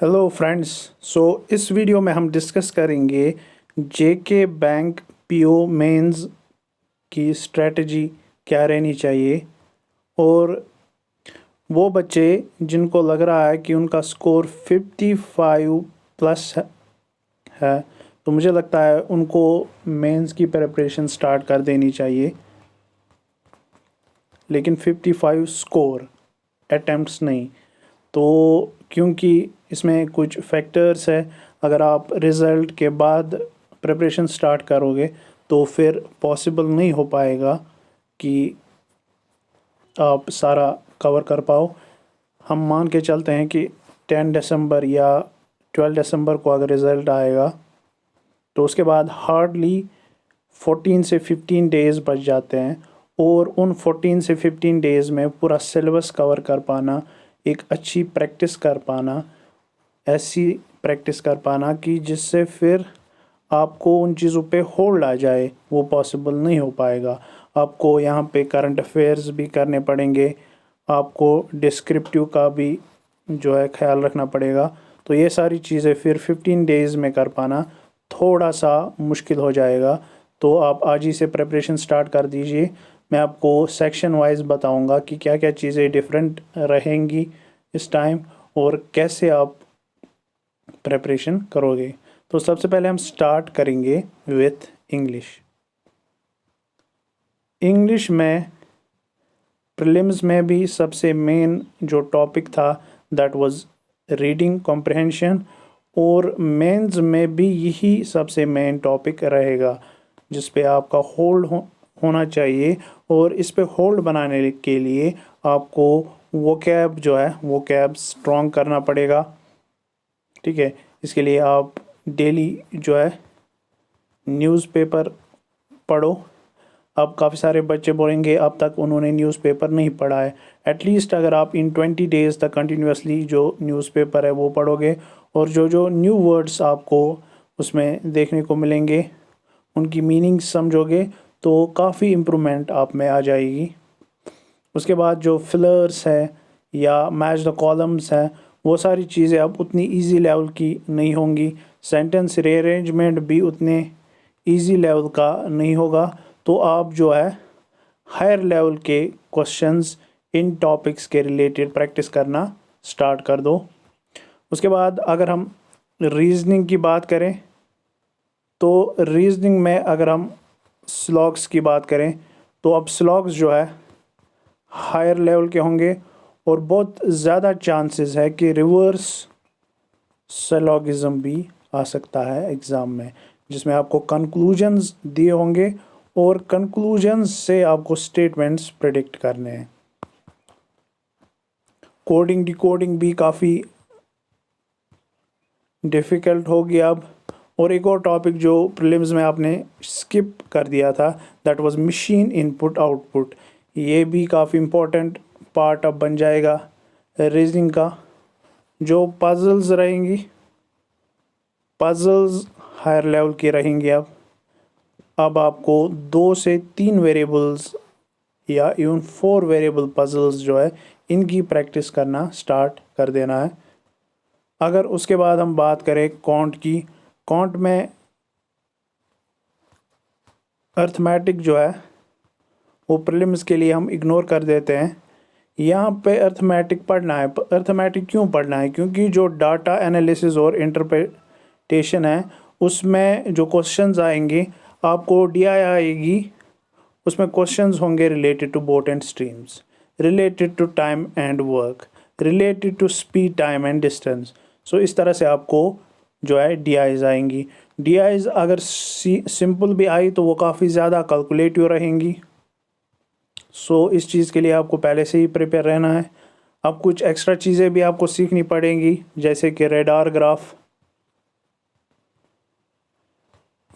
Hello friends. इस video में हम डिस्कस करेंगे जेके बैंक पीओ मेंस की स्ट्रेटजी क्या रहनी चाहिए। और वो बच्चे जिनको लग रहा है कि उनका स्कोर 55 प्लस है तो मुझे लगता है उनको मेंस की प्रिपरेशन स्टार्ट कर देनी चाहिए, लेकिन 55 स्कोर अटेम्प्ट्स नहीं। तो क्योंकि इसमें कुछ फैक्टर्स है, अगर आप रिज़ल्ट के बाद प्रिपरेशन स्टार्ट करोगे तो फिर पॉसिबल नहीं हो पाएगा कि आप सारा कवर कर पाओ। हम मान के चलते हैं कि 10 दिसंबर या 12 दिसंबर को अगर रिज़ल्ट आएगा तो उसके बाद हार्डली 14 से 15 डेज़ बच जाते हैं, और उन 14 से 15 डेज़ में पूरा सिलेबस कवर कर पाना, एक अच्छी प्रैक्टिस कर पाना, ऐसी प्रैक्टिस कर पाना कि जिससे फिर आपको उन चीज़ों पे होल्ड आ जाए, वो पॉसिबल नहीं हो पाएगा। आपको यहाँ पे करंट अफेयर्स भी करने पड़ेंगे, आपको डिस्क्रिप्टिव का भी जो है ख्याल रखना पड़ेगा। तो ये सारी चीज़ें फिर 15 डेज़ में कर पाना थोड़ा सा मुश्किल हो जाएगा। तो आप आज ही से प्रिपरेशन स्टार्ट कर दीजिए। मैं आपको सेक्शन वाइज बताऊंगा कि क्या क्या चीज़ें डिफरेंट रहेंगी इस टाइम और कैसे आप प्रिपरेशन करोगे। तो सबसे पहले हम स्टार्ट करेंगे विथ इंग्लिश। इंग्लिश में प्रीलिम्स में भी सबसे मेन जो टॉपिक था दैट वाज रीडिंग कॉम्प्रिहेंशन, और मेंस में भी यही सबसे मेन टॉपिक रहेगा जिस पे आपका होल्ड होना चाहिए। और इस पे होल्ड बनाने के लिए आपको वोकैब जो है वोकैब स्ट्रॉन्ग करना पड़ेगा। ठीक है, इसके लिए आप डेली जो है न्यूज़पेपर पढ़ो। अब काफ़ी सारे बच्चे बोलेंगे अब तक उन्होंने न्यूज़पेपर नहीं पढ़ा है। एटलीस्ट अगर आप इन 20 डेज़ तक कंटिन्यूसली जो न्यूज़पेपर है वो पढ़ोगे और जो न्यू वर्ड्स आपको उसमें देखने को मिलेंगे उनकी मीनिंग समझोगे तो काफ़ी इम्प्रूवमेंट आप में आ जाएगी। उसके बाद जो फिलर्स है या मैच द कॉलम्स है वो सारी चीज़ें अब उतनी इजी लेवल की नहीं होंगी। सेंटेंस रीअरेंजमेंट भी उतने इजी लेवल का नहीं होगा। तो आप जो है हायर लेवल के क्वेश्चंस इन टॉपिक्स के रिलेटेड प्रैक्टिस करना स्टार्ट कर दो। उसके बाद अगर हम रीजनिंग की बात करें तो रीजनिंग में अगर हम स्लॉग्स की बात करें तो अब स्लॉग्स जो है हायर लेवल के होंगे और बहुत ज़्यादा चांसेस है कि रिवर्स सिलॉगिज्म भी आ सकता है एग्ज़ाम में, जिसमें आपको कंक्लूजन्स दिए होंगे और कंक्लूजन्स से आपको स्टेटमेंट्स प्रेडिक्ट करने हैं। कोडिंग डिकोडिंग भी काफ़ी डिफ़िकल्ट होगी अब। और एक और टॉपिक जो प्रीलिम्स में आपने स्किप कर दिया था that was machine input output, ये भी काफ़ी इम्पोर्टेंट पार्ट अब बन जाएगा रीजनिंग का। जो पजल्स रहेंगी, पजल्स हायर लेवल की रहेंगी। अब आपको 2 से 3 वेरिएबल्स या इवन 4 वेरिएबल पजल्स जो है इनकी प्रैक्टिस करना स्टार्ट कर देना है। अगर उसके बाद हम बात करें कॉन्ट की, कॉन्ट में अर्थमेटिक जो है वो प्रीलिम्स के लिए हम इग्नोर कर देते हैं। यहाँ पे अर्थमेटिक पढ़ना है। अर्थमेटिक क्यों पढ़ना है? क्योंकि जो डाटा एनालिसिस और इंटरप्रिटेशन है उसमें जो क्वेश्चंस आएंगे आपको डीआई आएगी, उसमें क्वेश्चंस होंगे related to boat and streams, related to time and work, related to speed time and distance. So इस तरह से आपको जो है डीआईज आएंगी। डीआईज अगर सिंपल भी आई तो वो काफ़ी ज़्यादा कैलकुलेटिव रहेंगी। सो इस चीज़ के लिए आपको पहले से ही प्रिपेयर रहना है। अब कुछ एक्स्ट्रा चीज़ें भी आपको सीखनी पड़ेंगी जैसे कि रेडार ग्राफ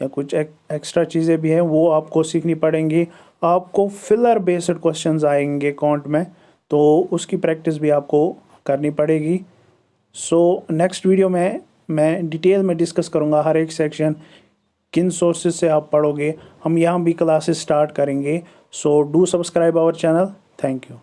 या कुछ एक्स्ट्रा चीज़ें भी हैं वो आपको सीखनी पड़ेंगी। आपको फिलर बेस्ड क्वेश्चंस आएंगे कॉन्ट में, तो उसकी प्रैक्टिस भी आपको करनी पड़ेगी। सो नेक्स्ट वीडियो में मैं डिटेल में डिस्कस करूँगा हर एक सेक्शन, किन सोर्सेज से आप पढ़ोगे। हम यहाँ भी क्लासेस स्टार्ट करेंगे। So do subscribe our channel. Thank you.